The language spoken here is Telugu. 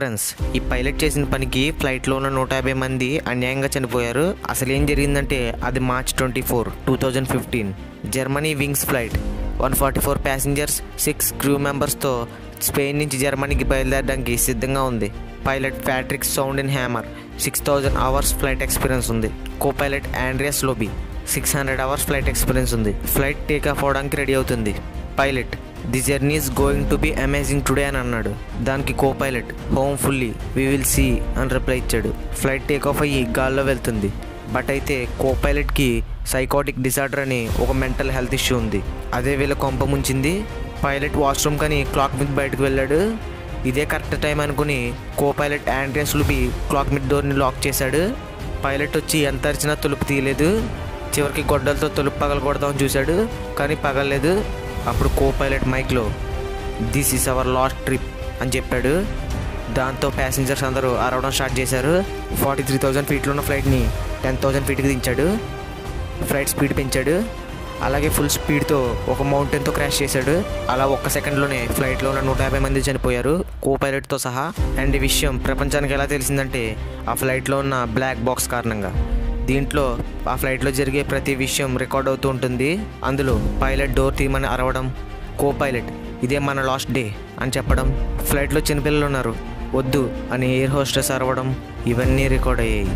ఫ్రెండ్స్, ఈ పైలట్ చేసిన పనికి ఫ్లైట్లో ఉన్న 150 మంది అన్యాయంగా చనిపోయారు. అసలు ఏం జరిగిందంటే అది March 24, 2015 Germany wings flight 144 passengers 6 crew మెంబర్స్తో స్పెయిన్ నుంచి జర్మనీకి బయలుదేరడానికి సిద్ధంగా ఉంది. Pilot Patrick Sondenheimer 6000 hours flight experience ఉంది. Co pilot Andreas Lubitz 600 hours flight experience ఉంది. ఫ్లైట్ టేక్ ఆఫ్ అవడానికి రెడీ అవుతుంది. Pilot the journey is going to be amazing today అని అన్నాడు. దానికి co pilot hopefully we will see అని రిప్లై ఇచ్చాడు. ఫ్లైట్ టేక్ ఆఫ్ అయ్యి గాల్లో వెళ్తుంది. బట్ అయితే కో పైలట్కి సైకోటిక్ డిసార్డర్ అని ఒక మెంటల్ హెల్త్ ఇష్యూ ఉంది. అదే వీళ్ళ కొంప ముంచింది. పైలట్ వాష్రూమ్ కానీ క్లాక్ మీద బయటకు వెళ్ళాడు. ఇదే కరెక్ట్ టైం అనుకుని కో పైలట్ ఆండ్రియాస్ లోబీ క్లాక్ మీద డోర్ని లాక్ చేశాడు. పైలట్ వచ్చి ఎంత అరిచినా తలుపు తీయలేదు. చివరికి గొడ్డలతో తలుపు పగలగొడదామని చూశాడు, కానీ పగలలేదు. అప్పుడు కో పైలట్ మైక్లో this is our last trip అని చెప్పాడు. దాంతో ప్యాసింజర్స్ అందరూ అరవడం స్టార్ట్ చేశారు. 43,000 ఫీట్లో ఉన్న ఫ్లైట్ని 10,000 ఫీట్కి దించాడు. ఫ్లైట్ స్పీడ్ పెంచాడు. అలాగే ఫుల్ స్పీడ్తో ఒక మౌంటైన్తో క్రాష్ చేశాడు. అలా ఒక్క సెకండ్లోనే ఫ్లైట్లో ఉన్న 150 మంది చనిపోయారు, కో పైలట్తో సహా. అండ్ ఈ విషయం ప్రపంచానికి ఎలా తెలిసిందంటే ఆ ఫ్లైట్లో ఉన్న బ్లాక్ బాక్స్ కారణంగా. దీంట్లో ఆ ఫ్లైట్లో జరిగే ప్రతి విషయం రికార్డ్ అవుతూ ఉంటుంది. అందులో పైలట్ డోర్ తీయమని అరవడం, కో పైలట్ ఇదే మన లాస్ట్ డే అని చెప్పడం, ఫ్లైట్లో చిన్నపిల్లలు ఉన్నారు వద్దు అని ఎయిర్ హోస్టెస్ అరవడం, ఇవన్నీ రికార్డ్ అయ్యాయి.